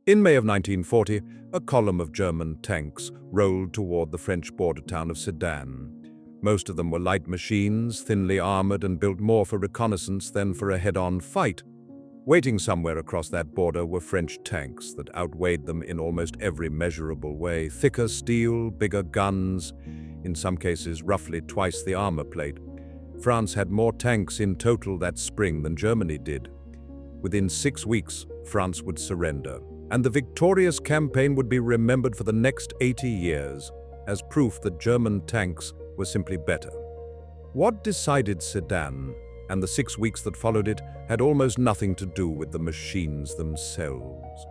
In May of 1940, a column of German tanks rolled toward the French border town of Sedan. Most of them were light machines, thinly armored and built more for reconnaissance than for a head-on fight. Waiting somewhere across that border were French tanks that outweighed them in almost every measurable way. Thicker steel, bigger guns, in some cases roughly twice the armor plate. France had more tanks in total that spring than Germany did. Within 6 weeks, France would surrender, and the victorious campaign would be remembered for the next 80 years as proof that German tanks were simply better. What decided Sedan and the 6 weeks that followed it had almost nothing to do with the machines themselves.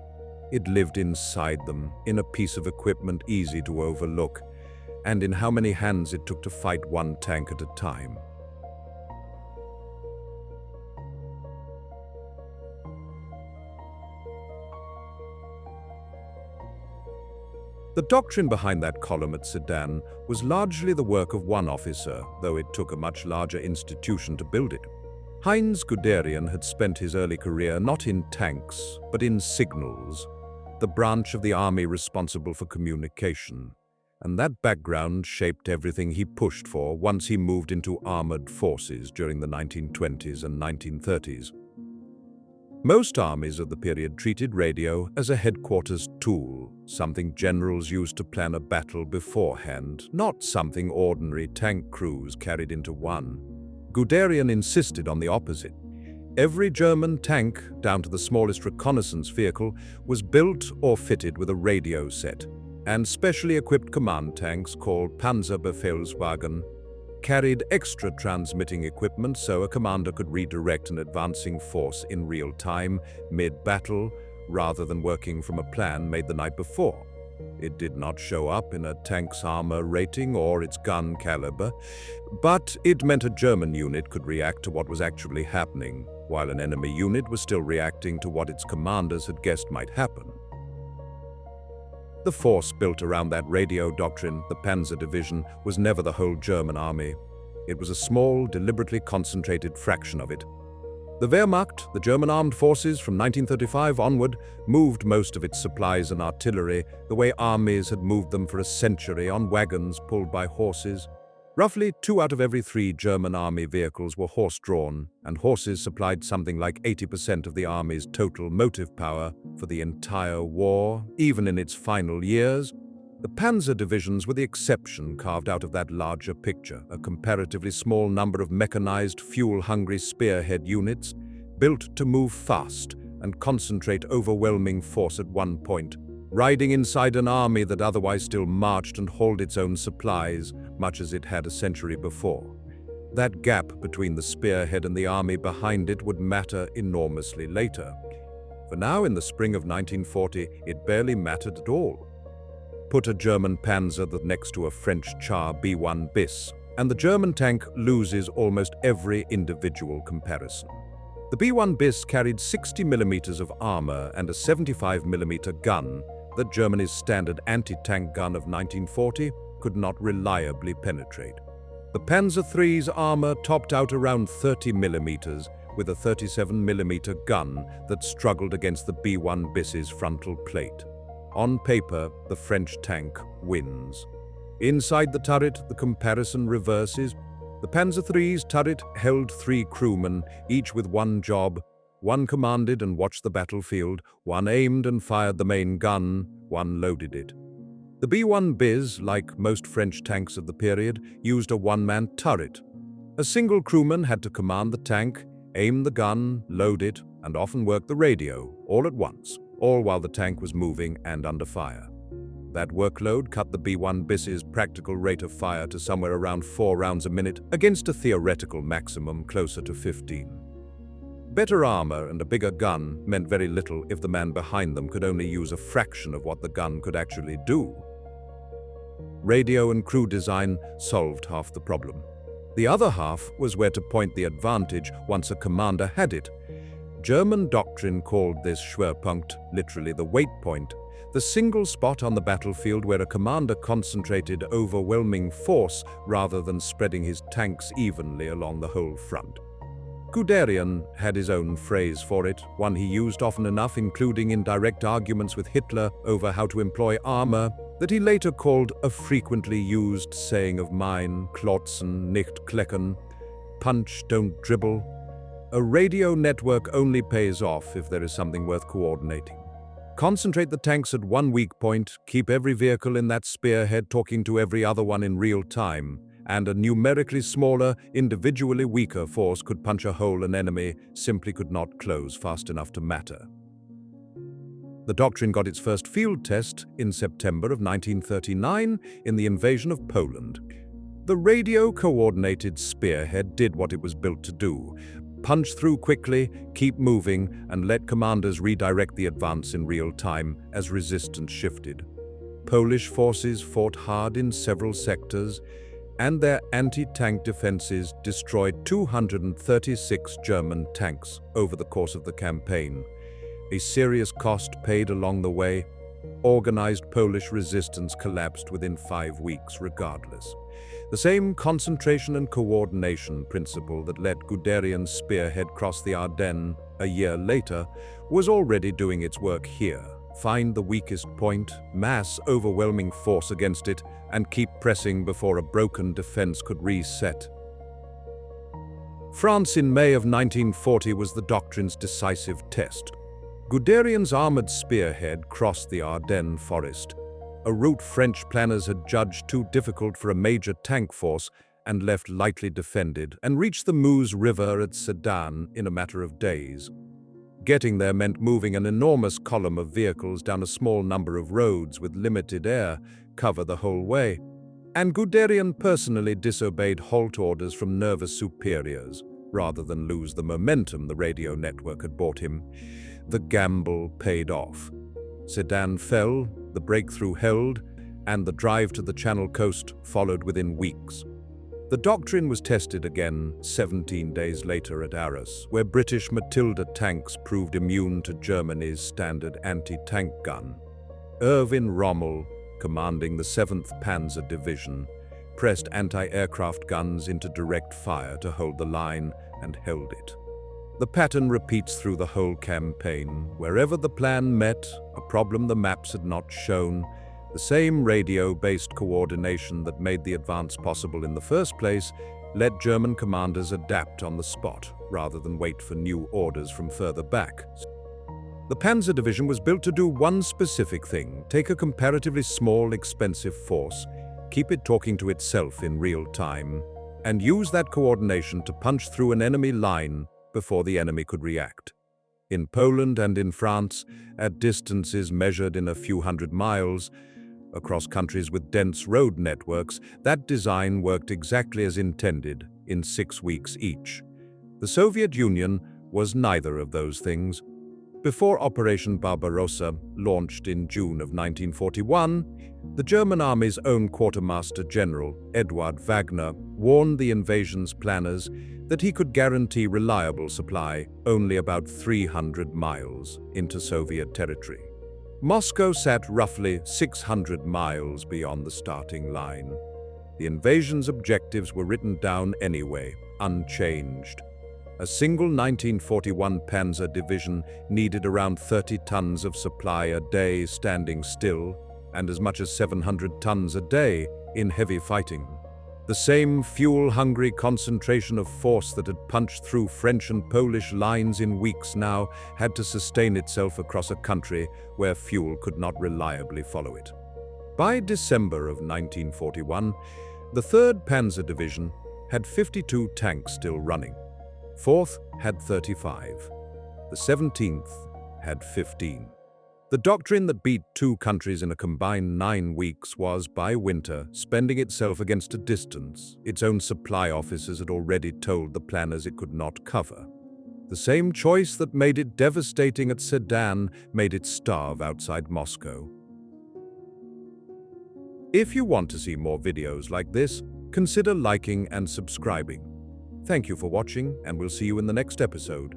It lived inside them, in a piece of equipment easy to overlook, and in how many hands it took to fight one tank at a time. The doctrine behind that column at Sedan was largely the work of one officer, though it took a much larger institution to build it. Heinz Guderian had spent his early career not in tanks, but in signals, the branch of the army responsible for communication. And that background shaped everything he pushed for once he moved into armored forces during the 1920s and 1930s. Most armies of the period treated radio as a headquarters tool, something generals used to plan a battle beforehand, not something ordinary tank crews carried into one. Guderian insisted on the opposite. Every German tank, down to the smallest reconnaissance vehicle, was built or fitted with a radio set, and specially equipped command tanks called Panzer Befehlswagen carried extra transmitting equipment so a commander could redirect an advancing force in real time, mid-battle, rather than working from a plan made the night before. It did not show up in a tank's armor rating or its gun caliber, but it meant a German unit could react to what was actually happening, while an enemy unit was still reacting to what its commanders had guessed might happen. The force built around that radio doctrine, the Panzer Division, was never the whole German army. It was a small, deliberately concentrated fraction of it. The Wehrmacht, the German armed forces from 1935 onward, moved most of its supplies and artillery the way armies had moved them for a century, on wagons pulled by horses. Roughly 2 out of every 3 German army vehicles were horse-drawn, and horses supplied something like 80% of the army's total motive power for the entire war, even in its final years. The Panzer divisions were the exception carved out of that larger picture, a comparatively small number of mechanized, fuel-hungry spearhead units built to move fast and concentrate overwhelming force at one point, riding inside an army that otherwise still marched and hauled its own supplies, much as it had a century before. That gap between the spearhead and the army behind it would matter enormously later. For now, in the spring of 1940, it barely mattered at all. Put a German Panzer next to a French Char B-1 bis, and the German tank loses almost every individual comparison. The B-1 bis carried 60 millimeters of armor and a 75 millimeter gun that Germany's standard anti-tank gun of 1940 could not reliably penetrate. The Panzer III's armor topped out around 30 millimeters with a 37 millimeter gun that struggled against the B-1 bis's frontal plate. On paper, the French tank wins. Inside the turret, the comparison reverses. The Panzer III's turret held 3 crewmen, each with one job. One commanded and watched the battlefield, one aimed and fired the main gun, one loaded it. The B-1 bis, like most French tanks of the period, used a one-man turret. A single crewman had to command the tank, aim the gun, load it, and often work the radio, all at once, all while the tank was moving and under fire. That workload cut the B-1 bis's practical rate of fire to somewhere around 4 rounds a minute, against a theoretical maximum closer to 15. Better armor and a bigger gun meant very little if the man behind them could only use a fraction of what the gun could actually do. Radio and crew design solved half the problem. The other half was where to point the advantage once a commander had it. German doctrine called this Schwerpunkt, literally the weight point, the single spot on the battlefield where a commander concentrated overwhelming force rather than spreading his tanks evenly along the whole front. Guderian had his own phrase for it, one he used often enough, including in direct arguments with Hitler over how to employ armor, that he later called a frequently used saying of mine, klotzen, nicht klecken, punch, don't dribble. A radio network only pays off if there is something worth coordinating. Concentrate the tanks at one weak point, keep every vehicle in that spearhead talking to every other one in real time, and a numerically smaller, individually weaker force could punch a hole an enemy simply could not close fast enough to matter. The doctrine got its first field test in September of 1939 in the invasion of Poland. The radio-coordinated spearhead did what it was built to do: punch through quickly, keep moving, and let commanders redirect the advance in real time as resistance shifted. Polish forces fought hard in several sectors, and their anti-tank defenses destroyed 236 German tanks over the course of the campaign. A serious cost paid along the way. Organized Polish resistance collapsed within 5 weeks regardless. The same concentration and coordination principle that let Guderian's spearhead cross the Ardennes a year later was already doing its work here. Find the weakest point, mass overwhelming force against it, and keep pressing before a broken defense could reset. France in May of 1940 was the doctrine's decisive test. Guderian's armored spearhead crossed the Ardennes forest, a route French planners had judged too difficult for a major tank force and left lightly defended, and reached the Meuse River at Sedan in a matter of days. Getting there meant moving an enormous column of vehicles down a small number of roads with limited air cover the whole way, and Guderian personally disobeyed halt orders from nervous superiors rather than lose the momentum the radio network had bought him. The gamble paid off. Sedan fell, the breakthrough held, and the drive to the Channel coast followed within weeks. The doctrine was tested again 17 days later at Arras, where British Matilda tanks proved immune to Germany's standard anti-tank gun. Erwin Rommel, commanding the 7th Panzer Division, pressed anti-aircraft guns into direct fire to hold the line, and held it. The pattern repeats through the whole campaign. Wherever the plan met, a problem the maps had not shown, the same radio-based coordination that made the advance possible in the first place let German commanders adapt on the spot, rather than wait for new orders from further back. The Panzer Division was built to do one specific thing: take a comparatively small, expensive force, keep it talking to itself in real time, and use that coordination to punch through an enemy line before the enemy could react. In Poland and in France, at distances measured in a few hundred miles, across countries with dense road networks, that design worked exactly as intended in 6 weeks each. The Soviet Union was neither of those things. Before Operation Barbarossa launched in June of 1941, the German army's own quartermaster general, Eduard Wagner, warned the invasion's planners that he could guarantee reliable supply only about 300 miles into Soviet territory. Moscow sat roughly 600 miles beyond the starting line. The invasion's objectives were written down anyway, unchanged. A single 1941 Panzer division needed around 30 tons of supply a day standing still, and as much as 700 tons a day in heavy fighting. The same fuel-hungry concentration of force that had punched through French and Polish lines in weeks now had to sustain itself across a country where fuel could not reliably follow it. By December of 1941, the 3rd Panzer Division had 52 tanks still running. 4th had 35. The 17th had 15. The doctrine that beat 2 countries in a combined 9 weeks was, by winter, spending itself against a distance its own supply officers had already told the planners it could not cover. The same choice that made it devastating at Sedan made it starve outside Moscow. If you want to see more videos like this, consider liking and subscribing. Thank you for watching, and we'll see you in the next episode.